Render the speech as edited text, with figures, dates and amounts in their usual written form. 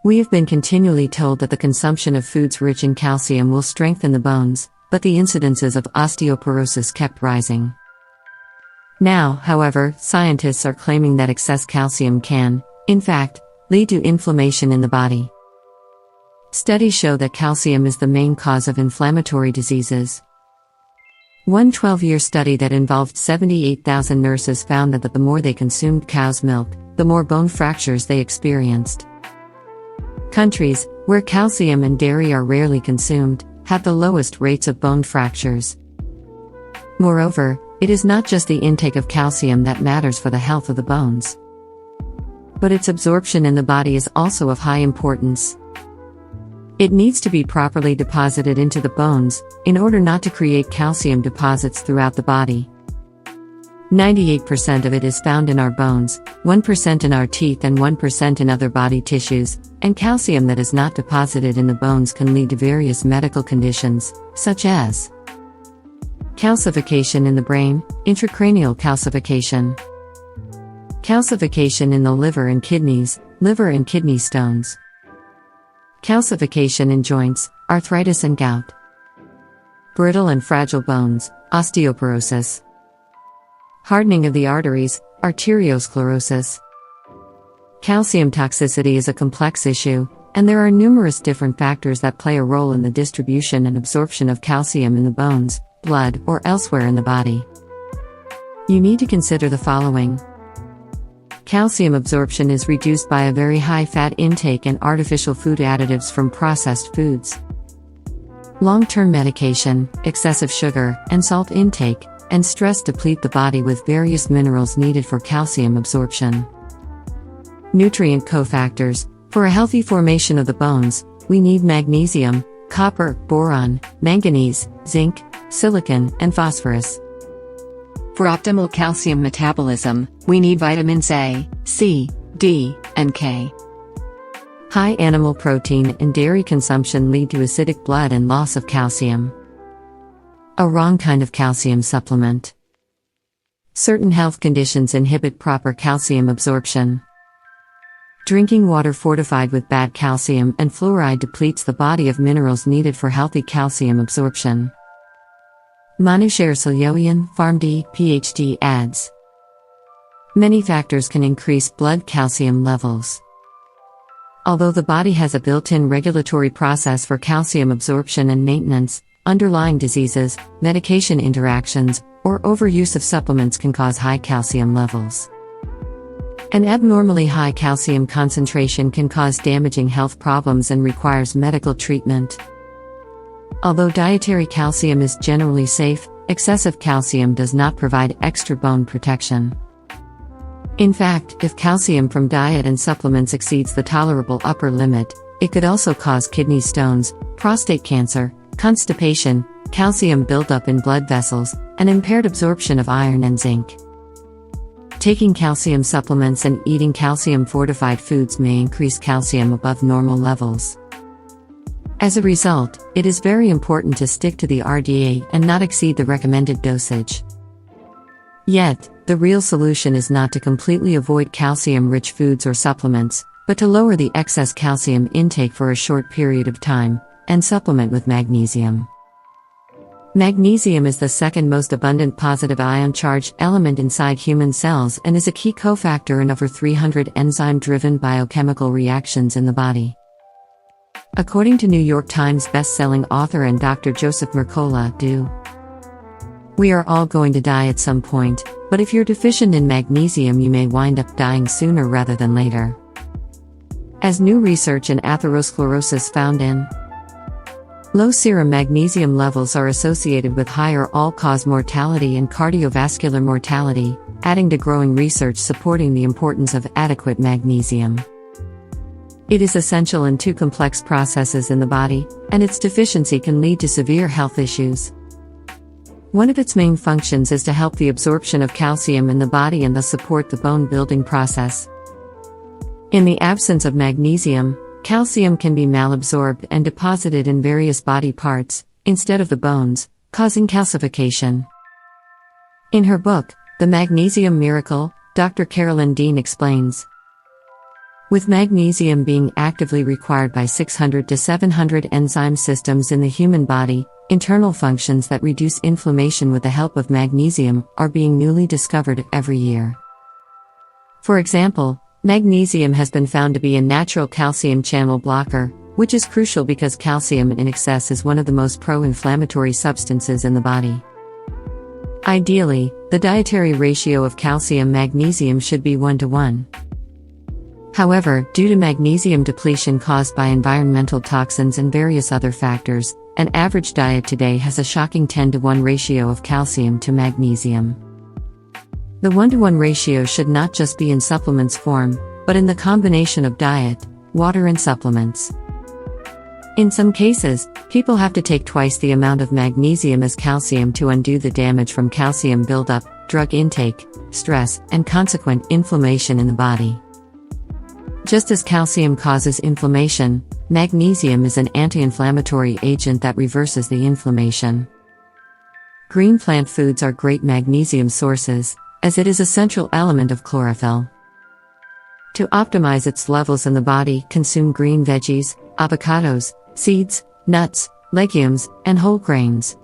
We have been continually told that the consumption of foods rich in calcium will strengthen the bones, but the incidences of osteoporosis kept rising. Now, however, scientists are claiming that excess calcium can, in fact, lead to inflammation in the body. Studies show that calcium is the main cause of inflammatory diseases. One 12-year study that involved 78,000 nurses found that the more they consumed cow's milk, the more bone fractures they experienced. Countries where calcium and dairy are rarely consumed have the lowest rates of bone fractures. Moreover, it is not just the intake of calcium that matters for the health of the bones, but its absorption in the body is also of high importance. It needs to be properly deposited into the bones, in order not to create calcium deposits throughout the body. 98% of it is found in our bones, 1% in our teeth and 1% in other body tissues, and calcium that is not deposited in the bones can lead to various medical conditions, such as calcification in the brain, intracranial calcification, calcification in the liver and kidney stones, calcification in joints, arthritis and gout, brittle and fragile bones, osteoporosis, hardening of the arteries, arteriosclerosis. Calcium toxicity is a complex issue, and there are numerous different factors that play a role in the distribution and absorption of calcium in the bones, blood, or elsewhere in the body. You need to consider the following. Calcium absorption is reduced by a very high fat intake and artificial food additives from processed foods. Long-term medication, excessive sugar and salt intake, and stress deplete the body with various minerals needed for calcium absorption. Nutrient cofactors. For a healthy formation of the bones, we need magnesium, copper, boron, manganese, zinc, silicon, and phosphorus. For optimal calcium metabolism, we need vitamins A, C, D, and K. High animal protein and dairy consumption lead to acidic blood and loss of calcium. A wrong kind of calcium supplement. Certain health conditions inhibit proper calcium absorption. Drinking water fortified with bad calcium and fluoride depletes the body of minerals needed for healthy calcium absorption. Manushar Salyoyan, PharmD, PhD adds. Many factors can increase blood calcium levels. Although the body has a built-in regulatory process for calcium absorption and maintenance, underlying diseases, medication interactions, or overuse of supplements can cause high calcium levels. An abnormally high calcium concentration can cause damaging health problems and requires medical treatment. Although dietary calcium is generally safe, excessive calcium does not provide extra bone protection. In fact, if calcium from diet and supplements exceeds the tolerable upper limit, it could also cause kidney stones, prostate cancer, constipation, calcium buildup in blood vessels, and impaired absorption of iron and zinc. Taking calcium supplements and eating calcium-fortified foods may increase calcium above normal levels. As a result, it is very important to stick to the RDA and not exceed the recommended dosage. Yet, the real solution is not to completely avoid calcium-rich foods or supplements, but to lower the excess calcium intake for a short period of time, and supplement with magnesium. Magnesium is the second most abundant positive ion-charged element inside human cells and is a key cofactor in over 300 enzyme-driven biochemical reactions in the body. According to New York Times best-selling author and Dr. Joseph Mercola, we are all going to die at some point, but if you're deficient in magnesium you may wind up dying sooner rather than later. As new research in atherosclerosis found in low serum magnesium levels are associated with higher all-cause mortality and cardiovascular mortality, adding to growing research supporting the importance of adequate magnesium. It is essential in two complex processes in the body, and its deficiency can lead to severe health issues. One of its main functions is to help the absorption of calcium in the body and thus support the bone-building process. In the absence of magnesium, calcium can be malabsorbed and deposited in various body parts, instead of the bones, causing calcification. In her book, The Magnesium Miracle, Dr. Carolyn Dean explains, with magnesium being actively required by 600 to 700 enzyme systems in the human body. Internal functions that reduce inflammation with the help of magnesium are being newly discovered every year. For example, magnesium has been found to be a natural calcium channel blocker, which is crucial because calcium in excess is one of the most pro-inflammatory substances in the body. Ideally, the dietary ratio of calcium-magnesium should be 1:1. However, due to magnesium depletion caused by environmental toxins and various other factors, an average diet today has a shocking 10:1 ratio of calcium to magnesium. The 1:1 ratio should not just be in supplements form, but in the combination of diet, water and supplements. In some cases, people have to take twice the amount of magnesium as calcium to undo the damage from calcium buildup, drug intake, stress, and consequent inflammation in the body. Just as calcium causes inflammation, magnesium is an anti-inflammatory agent that reverses the inflammation. Green plant foods are great magnesium sources, as it is a central element of chlorophyll. To optimize its levels in the body, consume green veggies, avocados, seeds, nuts, legumes, and whole grains.